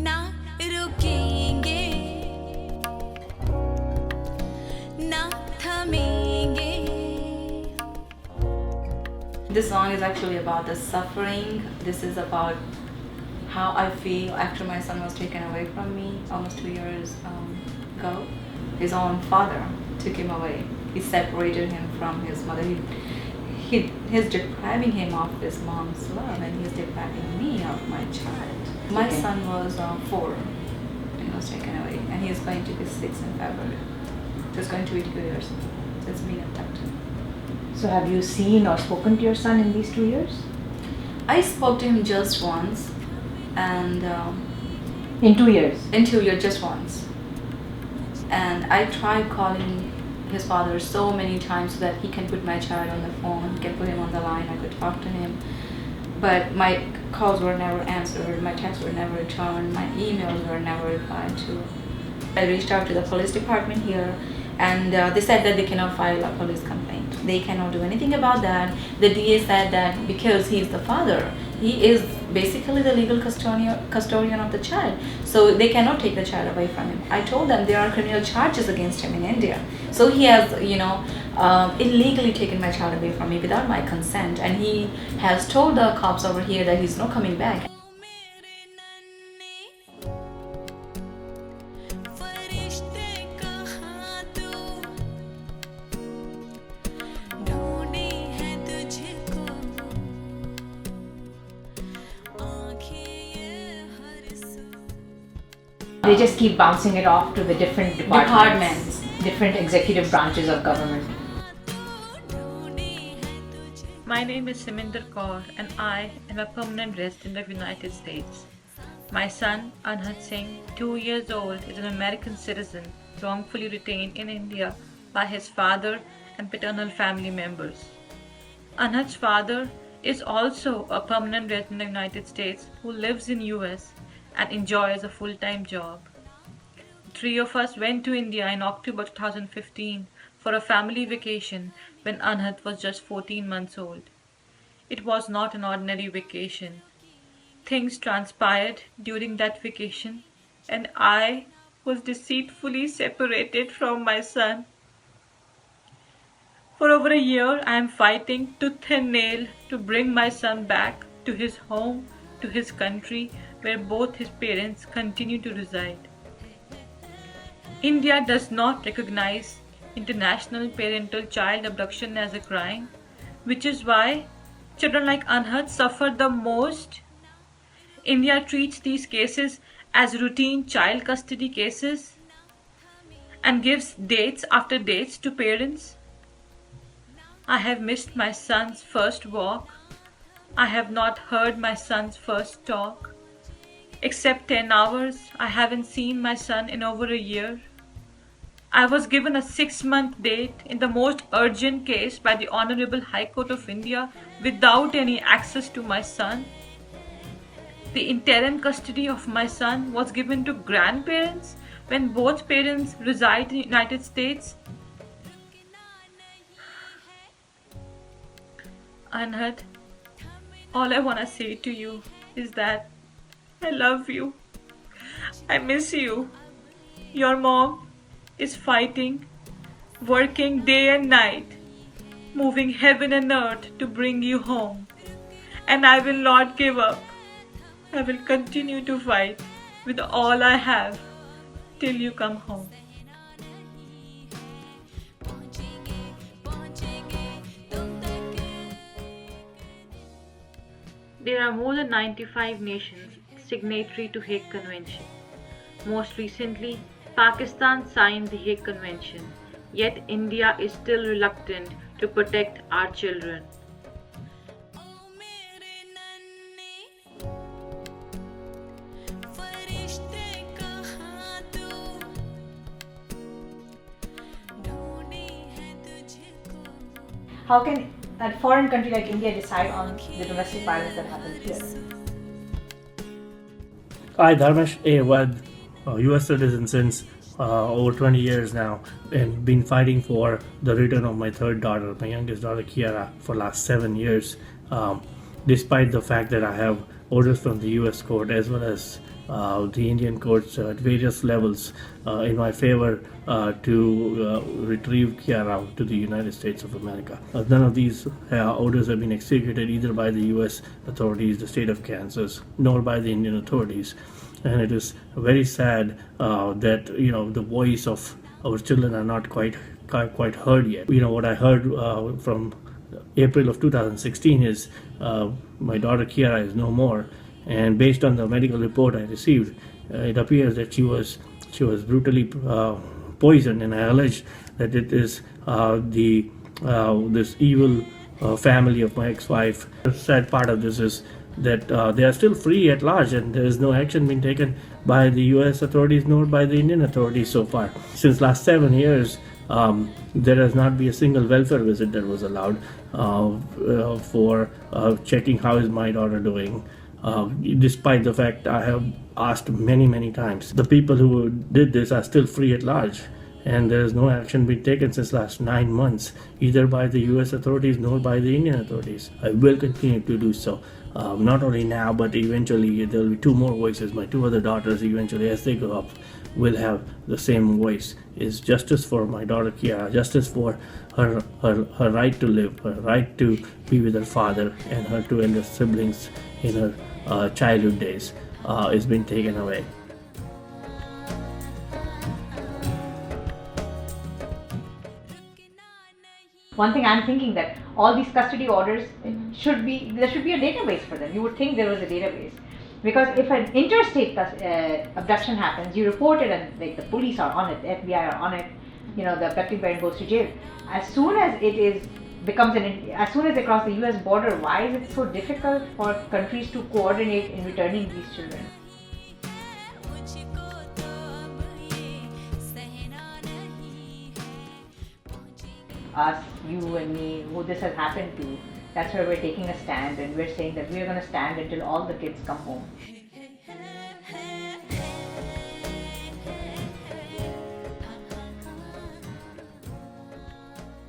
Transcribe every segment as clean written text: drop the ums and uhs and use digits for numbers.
ना रुकेंगे ना थमेंगे. This song is actually about the suffering. This is about how I feel after my son was taken away from me almost 2 years ago. His own father took him away. He separated him from his mother. He's depriving him of his mom's love, and he's depriving me of my child. My Okay. son was 4 when he was taken away, and he is going to be 6 in February. So it's going to be 2 years since being abducted. So have you seen or spoken to your son in these 2 years? I spoke to him just once, and In 2 years? in 2 years, just once. And I tried calling his father so many times so that he can put my child on the phone, he can put him on the line, I could talk to him. But my calls were never answered, my texts were never returned, my emails were never replied to. I reached out to the police department here, and they said that they cannot file a police complaint. They cannot do anything about that. The DA said that because he is the father, he is basically the legal custodian of the child, so they cannot take the child away from him. I told them there are criminal charges against him in India, so he has, illegally taken my child away from me without my consent, and he has told the cops over here that he's not coming back. मेरे नन्हे फरिश्ते कहाँ तू ढूंढी है तुझको आँखें ये हर सू. They just keep bouncing it off to the different departments, different executive branches of government. My name is Siminder Kaur and I am a permanent resident of United States. My son, Anhat Singh, 2 years old, is an American citizen wrongfully retained in India by his father and paternal family members. Anhat's father is also a permanent resident of United States who lives in US and enjoys a full-time job. The 3 of us went to India in October 2015 for a family vacation when Anhat was just 14 months old. It was not an ordinary vacation. Things transpired during that vacation and I was deceitfully separated from my son. For over a year, I am fighting tooth and nail to bring my son back to his home, to his country, where both his parents continue to reside. India does not recognize international parental child abduction as a crime, which is why children like Anhat suffer the most. India treats these cases as routine child custody cases and gives dates after dates to parents. I have missed my son's first walk. I have not heard my son's first talk. Except 10 hours, I haven't seen my son in over a year. I was given a 6-month date in the most urgent case by the Honorable High Court of India without any access to my son. The interim custody of my son was given to grandparents when both parents reside in the United States. Anhat, all I want to say to you is that I love you. I miss you. Your mom is fighting, working day and night, moving heaven and earth to bring you home. And I will not give up. I will continue to fight with all I have till you come home. There are more than 95 nations signatory to Hague Convention. Most recently, Pakistan signed the Hague Convention, yet India is still reluctant to protect our children. How can a foreign country like India decide on the domestic violence that happened here? Hi, Dharmesh A. Wad, US citizen since over 20 years now, and been fighting for the return of my third daughter, my youngest daughter Kiara, for last 7 years. Despite the fact that I have orders from the US court as well as the Indian courts at various levels in my favor to retrieve Kiara to the United States of America. None of these orders have been executed either by the US authorities, the state of Kansas, nor by the Indian authorities. And it is very sad that the voice of our children are not quite heard yet. What I heard from April of 2016 is my daughter Kiara is no more, and based on the medical report I received, it appears that she was brutally poisoned, and I allege that it is this evil family of my ex-wife. The sad part of this is that they are still free at large, and there is no action being taken by the US authorities nor by the Indian authorities so far. Since last 7 years, there has not been a single welfare visit that was allowed for checking how is my daughter doing, despite the fact I have asked many times. The people who did this are still free at large, and there is no action being taken since last 9 months, either by the US authorities nor by the Indian authorities. I will continue to do so, not only now, but eventually there will be 2 more voices. My 2 other daughters, eventually as they grow up, will have the same voice. Is justice for my daughter Kiara, justice for her right to live, her right to be with her father, and her 2 elder siblings in her childhood days is being taken away. One thing I'm thinking that all these custody orders there should be a database for them. You would think there was a database, because if an interstate abduction happens, you report it, and the police are on it, the FBI are on it. The abducting parent goes to jail. As soon as as soon as they cross the US border, why is it so difficult for countries to coordinate in returning these children? मुझको तो अब ये सहना नहीं है पहुंचेंगे Us, you and me, who this has happened to, that's where we're taking a stand, and we're saying that we're going to stand until all the kids come home.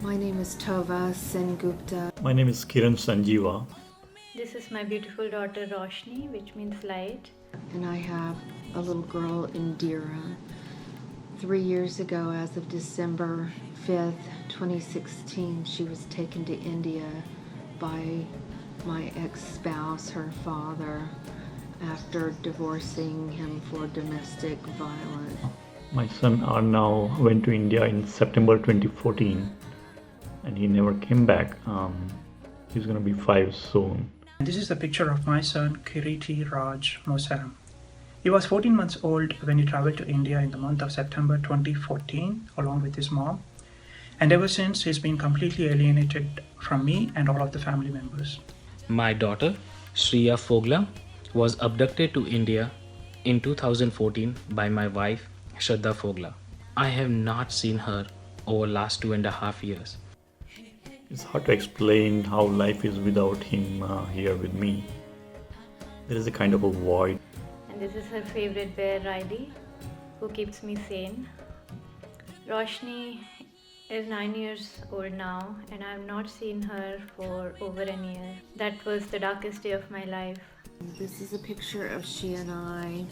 My name is Tova Sengupta. My name is Kiran Sanjeeva. This is my beautiful daughter Roshni, which means light. And I have a little girl, Indira. 3 years ago, as of December 5th, 2016, she was taken to India by my ex-spouse, her father, after divorcing him for domestic violence. My son Arnav went to India in September 2014 and he never came back. He's going to be 5 soon. This is the picture of my son Kiriti Raj Mosam. He was 14 months old when he traveled to India in the month of September 2014 along with his mom. And ever since, he's been completely alienated from me and all of the family members. My daughter, Shriya Fogla, was abducted to India in 2014 by my wife, Shraddha Fogla. I have not seen her over last 2.5 years. It's hard to explain how life is without him here with me. There is a kind of a void. And this is her favorite bear, Riley, who keeps me sane. Roshni is 9 years old now, and I have not seen her for over a year. That was the darkest day of my life. This is a picture of she and I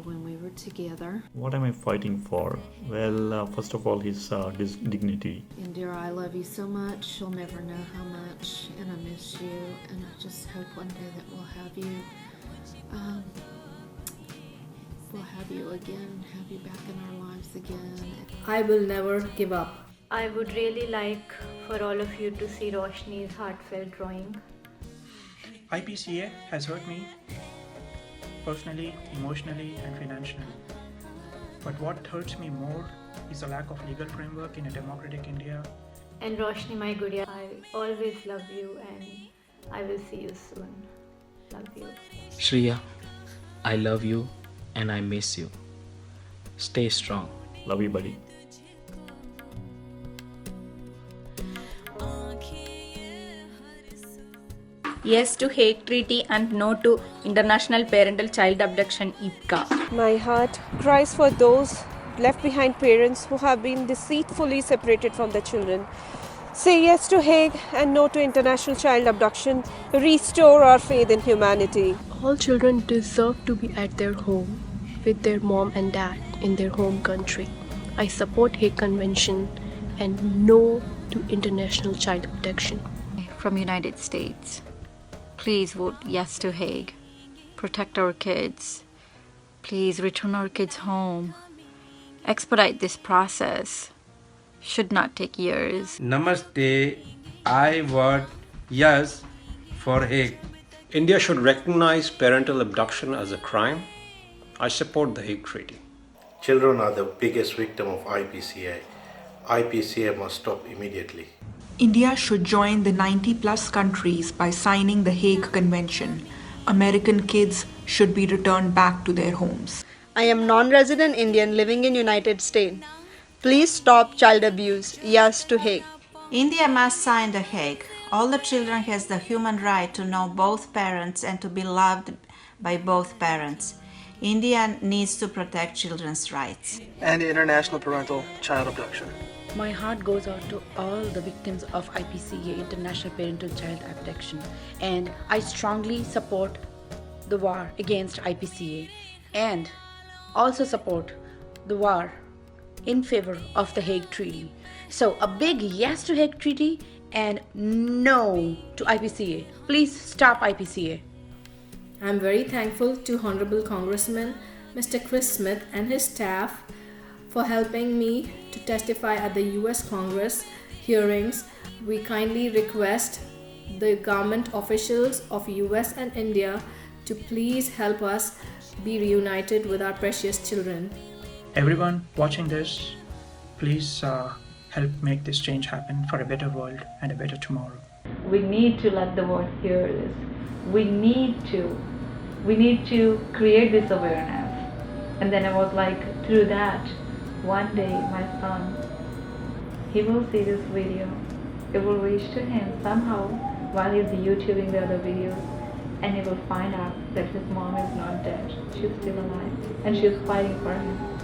when we were together. What am I fighting for? Well, first of all, his dignity. Indira, I love you so much. She'll never know how much, and I miss you. And I just hope one day that we'll have you. We'll have you again, have you back in our lives again. I will never give up. I would really like for all of you to see Roshni's heartfelt drawing. IPCA has hurt me personally, emotionally, and financially. But what hurts me more is the lack of legal framework in a democratic India. And Roshni, my Gudiya, I always love you, and I will see you soon. Love you. Shriya, I love you and I miss you. Stay strong. Love you, buddy. आँखें Yes to Hague Treaty and no to International Parental Child Abduction IPCA. My heart cries for those left behind parents who have been deceitfully separated from their children. Say yes to Hague and no to international child abduction. Restore our faith in humanity. All children deserve to be at their home with their mom and dad in their home country. I support Hague Convention and no to international child abduction. From United States, please vote yes to Hague. Protect our kids. Please return our kids home. Expedite this process. Should not take years. Namaste. I vote yes for Hague. India should recognize parental abduction as a crime. I support the Hague Treaty. Children are the biggest victim of IPCA. IPCA must stop immediately. India should join the 90+ countries by signing the Hague Convention. American kids should be returned back to their homes. I am non-resident Indian living in United States. Please stop child abuse. Yes to Hague. India must sign the Hague. All the children has the human right to know both parents and to be loved by both parents. India needs to protect children's rights. And the International Parental Child Abduction. My heart goes out to all the victims of IPCA, International Parental Child Abduction, and I strongly support the war against IPCA and also support the war in favor of the Hague Treaty. So a big yes to Hague Treaty and no to IPCA. Please stop IPCA. I'm very thankful to Honorable Congressman Mr. Chris Smith and his staff for helping me to testify at the US Congress hearings. We kindly request the government officials of US and India to please help us be reunited with our precious children. Everyone watching this, please help make this change happen for a better world and a better tomorrow. We need to let the world hear this. We need to create this awareness. And then I was like, through that, one day my son, he will see this video. It will reach to him somehow while he's YouTubing the other videos, and he will find out that his mom is not dead. She's still alive and she's fighting for him.